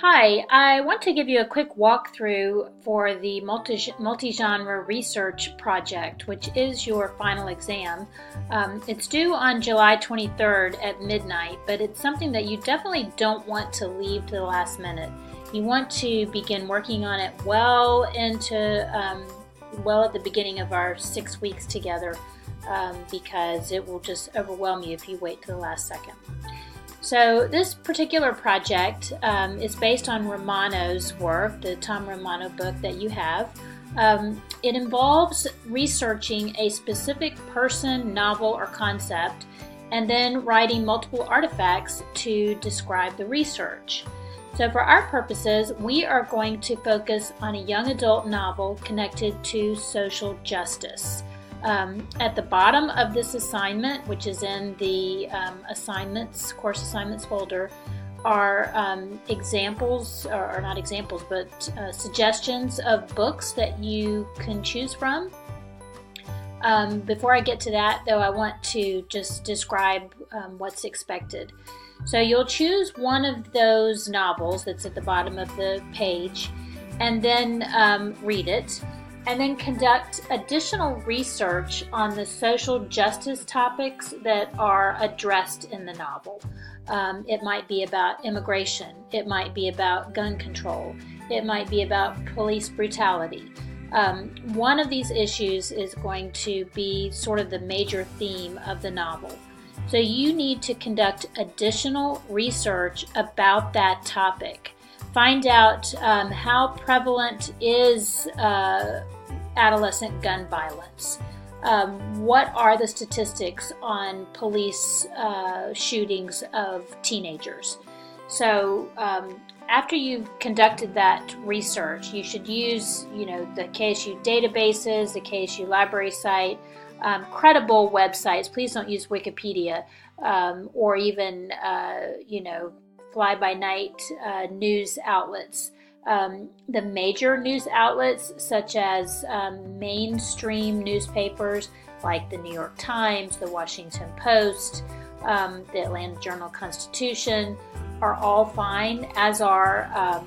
Hi, I want to give you a quick walkthrough for the multi-genre research project, which is your final exam. It's due on July 23rd at midnight, but it's something that you definitely don't want to leave to the last minute. You want to begin working on it well at the beginning of our 6 weeks together, because it will just overwhelm you if you wait to the last second. So this particular project is based on Romano's work, the Tom Romano book that you have. It involves researching a specific person, novel, or concept, and then writing multiple artifacts to describe the research. So for our purposes, we are going to focus on a young adult novel connected to social justice. At the bottom of this assignment, which is in the course assignments folder, are examples, or not examples, but suggestions of books that you can choose from. Before I get to that, though, I want to just describe what's expected. So you'll choose one of those novels that's at the bottom of the page, and then read it. And then conduct additional research on the social justice topics that are addressed in the novel. It might be about immigration. It might be about gun control. It might be about police brutality. One of these issues is going to be sort of the major theme of the novel. So you need to conduct additional research about that topic. Find out how prevalent is adolescent gun violence. What are the statistics on police shootings of teenagers? So after you've conducted that research, you should use, the KSU databases, the KSU library site, credible websites. Please don't use Wikipedia or even, fly-by-night news outlets. The major news outlets, such as mainstream newspapers like the New York Times, the Washington Post, the Atlanta Journal-Constitution, are all fine, as are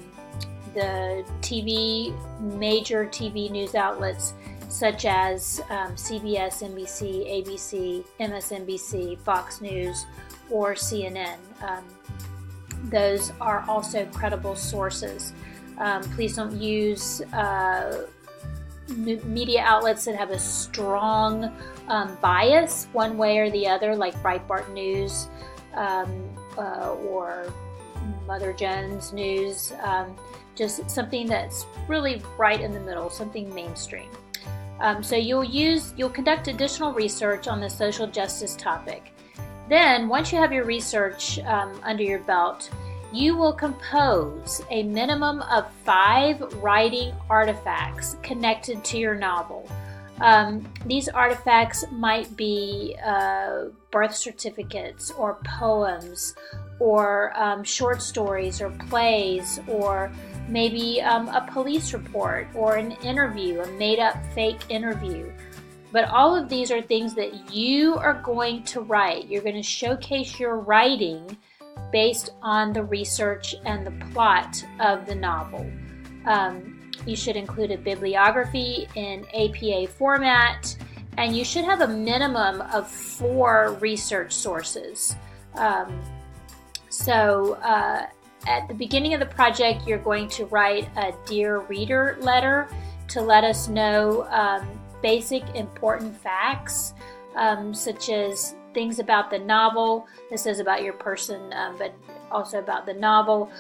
the major TV news outlets such as CBS, NBC, ABC, MSNBC, Fox News, or CNN. Those are also credible sources. Please don't use media outlets that have a strong bias one way or the other, like Breitbart News or Mother Jones News. Just something that's really right in the middle, something mainstream. So you'll conduct additional research on the social justice topic. Then, once you have your research under your belt, you will compose a minimum of 5 writing artifacts connected to your novel. These artifacts might be birth certificates or poems or short stories or plays, or maybe a police report or an interview, a made-up fake interview. But all of these are things that you are going to write. You're going to showcase your writing based on the research and the plot of the novel. You should include a bibliography in APA format, and you should have a minimum of 4 research sources. At the beginning of the project, you're going to write a Dear Reader letter to let us know basic important facts, such as things about the novel. This is about your person, but also about the novel,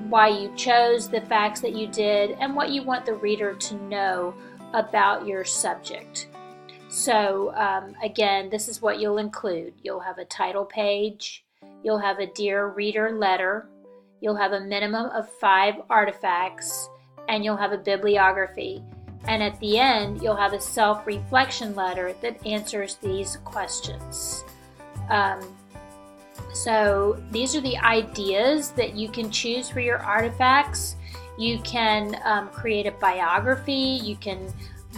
why you chose the facts that you did, and what you want the reader to know about your subject. So again, this is what you'll include. You'll have a title page, you'll have a Dear Reader letter, you'll have a minimum of 5 artifacts, and you'll have a bibliography. And at the end, you'll have a self-reflection letter that answers these questions. So these are the ideas that you can choose for your artifacts. You can create a biography. You can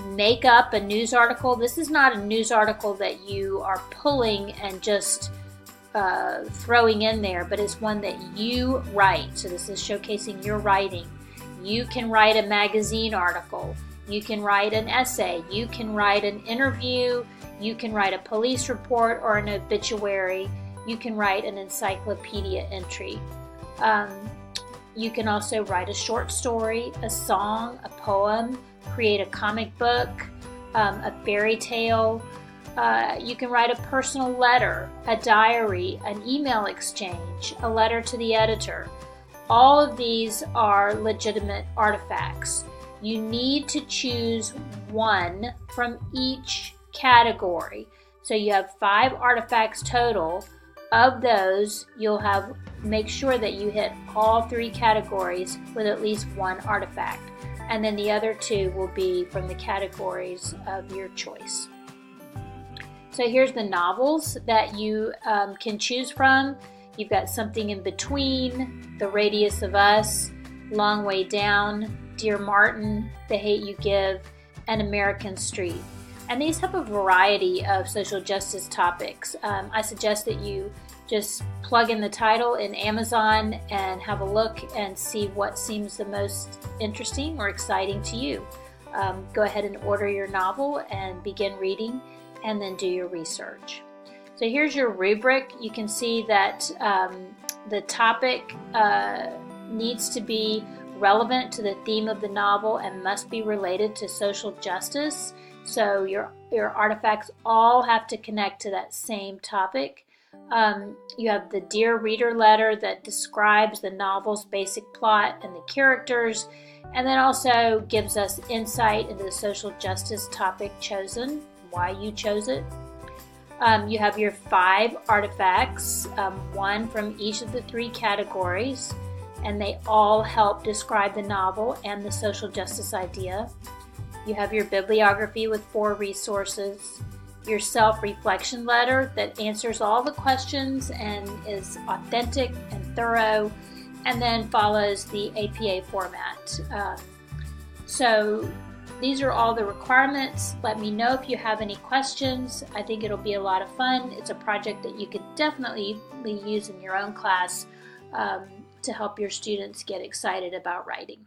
make up a news article. This is not a news article that you are pulling and just throwing in there, but it's one that you write. So this is showcasing your writing. You can write a magazine article. You can write an essay. You can write an interview. You can write a police report or an obituary. You can write an encyclopedia entry. You can also write a short story, a song, a poem, create a comic book, a fairy tale. You can write a personal letter, a diary, an email exchange, a letter to the editor. All of these are legitimate artifacts. You need to choose one from each category. So you have 5 artifacts total. Of those, you'll make sure that you hit all 3 categories with at least 1 artifact. And then the other 2 will be from the categories of your choice. So here's the novels that you can choose from. You've got Something in Between, The Radius of Us, Long Way Down, Dear Martin, The Hate You Give, and American Street. And these have a variety of social justice topics. I suggest that you just plug in the title in Amazon and have a look and see what seems the most interesting or exciting to you. Go ahead and order your novel and begin reading, and then do your research. So here's your rubric. You can see that the topic needs to be relevant to the theme of the novel and must be related to social justice. So your artifacts all have to connect to that same topic. You have the Dear Reader letter that describes the novel's basic plot and the characters, and then also gives us insight into the social justice topic chosen, why you chose it. You have your 5 artifacts, 1 from each of the 3 categories, and they all help describe the novel and the social justice idea. You have your bibliography with 4 resources, your self-reflection letter that answers all the questions and is authentic and thorough, and then follows the APA format. So these are all the requirements. Let me know if you have any questions. I think it'll be a lot of fun. It's a project that you could definitely use in your own class to help your students get excited about writing.